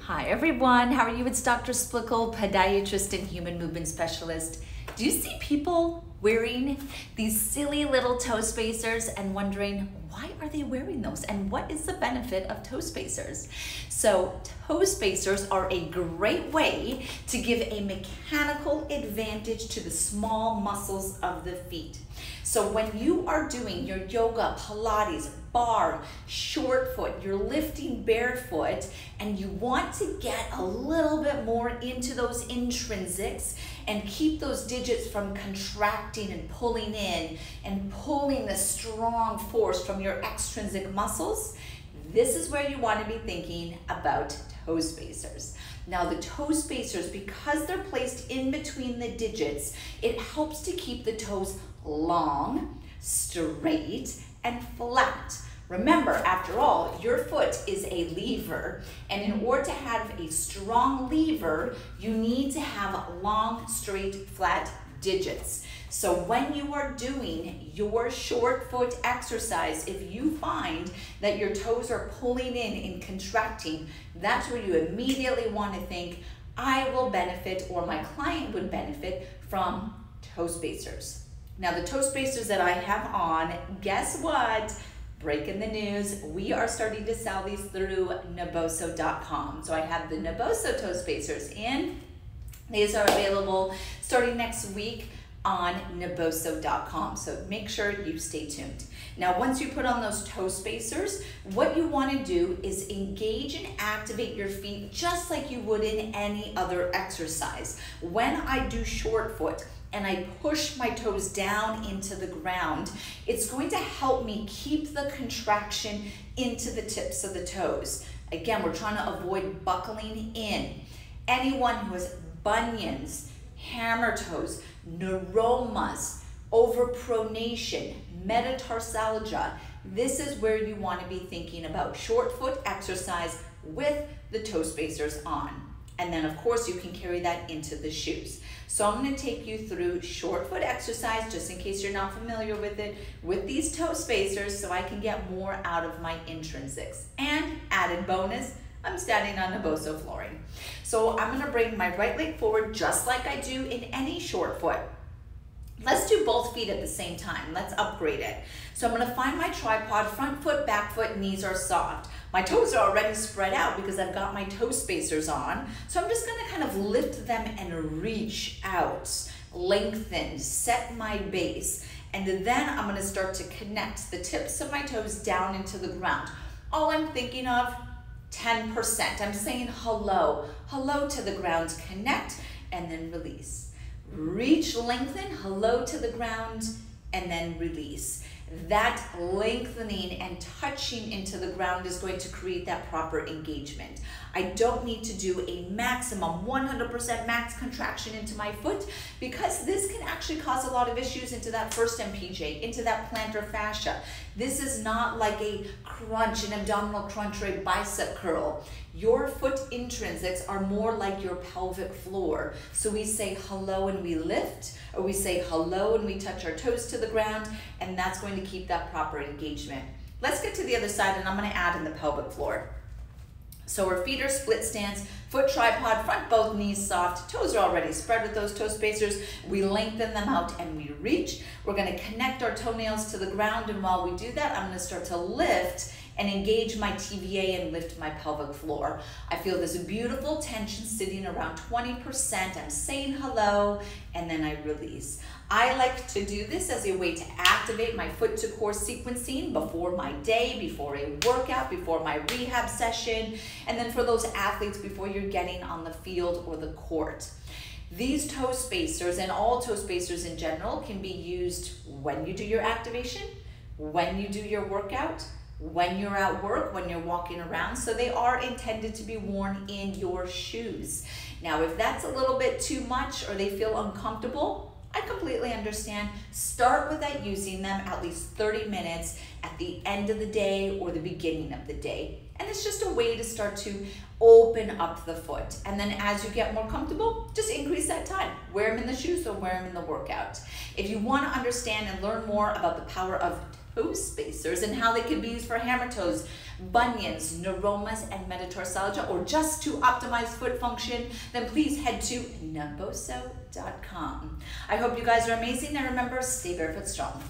Hi everyone, how are you? It's Dr. Splickle, podiatrist and human movement specialist. Do you see people wearing these silly little toe spacers and wondering why are they wearing those and what is the benefit of toe spacers? So toe spacers are a great way to give a mechanical advantage to the small muscles of the feet. So when you are doing your yoga, Pilates, bar, short foot, you're lifting barefoot, and you want to get a little bit more into those intrinsics and keep those digits from contracting and pulling in and pulling the strong force from your extrinsic muscles, this is where you want to be thinking about toe spacers. Now the toe spacers, because they're placed in between the digits, it helps to keep the toes long, straight, and flat. Remember, after all, your foot is a lever, and in order to have a strong lever, you need to have long, straight, flat digits. So when you are doing your short foot exercise, if you find that your toes are pulling in and contracting, that's where you immediately want to think, I will benefit, or my client would benefit from toe spacers. Now the toe spacers that I have on, guess what? Breaking the news, we are starting to sell these through Naboso.com. So I have the Naboso toe spacers in. These are available starting next week on Naboso.com. So make sure you stay tuned. Now, once you put on those toe spacers, what you want to do is engage and activate your feet just like you would in any other exercise. When I do short foot, and I push my toes down into the ground, it's going to help me keep the contraction into the tips of the toes. Again, we're trying to avoid buckling in. Anyone who has bunions, hammer toes, neuromas, overpronation, metatarsalgia, this is where you want to be thinking about short foot exercise with the toe spacers on. And then of course you can carry that into the shoes. So I'm going to take you through short foot exercise, just in case you're not familiar with it, with these toe spacers, so I can get more out of my intrinsics. And added bonus, I'm standing on Naboso flooring. So I'm going to bring my right leg forward just like I do in any short foot. Let's do both feet at the same time. Let's upgrade it. So I'm going to find my tripod, front foot, back foot, knees are soft. My toes are already spread out because I've got my toe spacers on. So I'm just going to kind of lift them and reach out, lengthen, set my base. And then I'm going to start to connect the tips of my toes down into the ground. All I'm thinking of, 10%. I'm saying hello. Hello to the ground. Connect and then release. Reach, lengthen, hello to the ground, and then release. That lengthening and touching into the ground is going to create that proper engagement. I don't need to do a maximum 100% max contraction into my foot, because this can actually cause a lot of issues into that first MPJ, into that plantar fascia. This is not like a crunch, an abdominal crunch or a bicep curl. Your foot intrinsics are more like your pelvic floor. So we say hello and we lift, or we say hello and we touch our toes to the ground, and that's going to keep that proper engagement. Let's get to the other side, and I'm going to add in the pelvic floor. So our feet are split stance, foot tripod, front both knees soft, toes are already spread with those toe spacers. We lengthen them out and we reach. We're going to connect our toenails to the ground, and while we do that, I'm going to start to lift and engage my TVA and lift my pelvic floor. I feel this beautiful tension sitting around 20%. I'm saying hello, and then I release. I like to do this as a way to activate my foot to core sequencing before my day, before a workout, before my rehab session, and then for those athletes before you're getting on the field or the court. These toe spacers, and all toe spacers in general, can be used when you do your activation, when you do your workout, when you're at work, when you're walking around. So they are intended to be worn in your shoes. Now, if that's a little bit too much or they feel uncomfortable, I completely understand. Start without using them at least 30 minutes at the end of the day or the beginning of the day. And it's just a way to start to open up the foot. And then as you get more comfortable, just increase that time. Wear them in the shoes or wear them in the workout. If you want to understand and learn more about the power of toe spacers and how they can be used for hammer toes, bunions, neuromas, and metatarsalgia, or just to optimize foot function, then please head to naboso.com. I hope you guys are amazing, and remember, stay barefoot strong.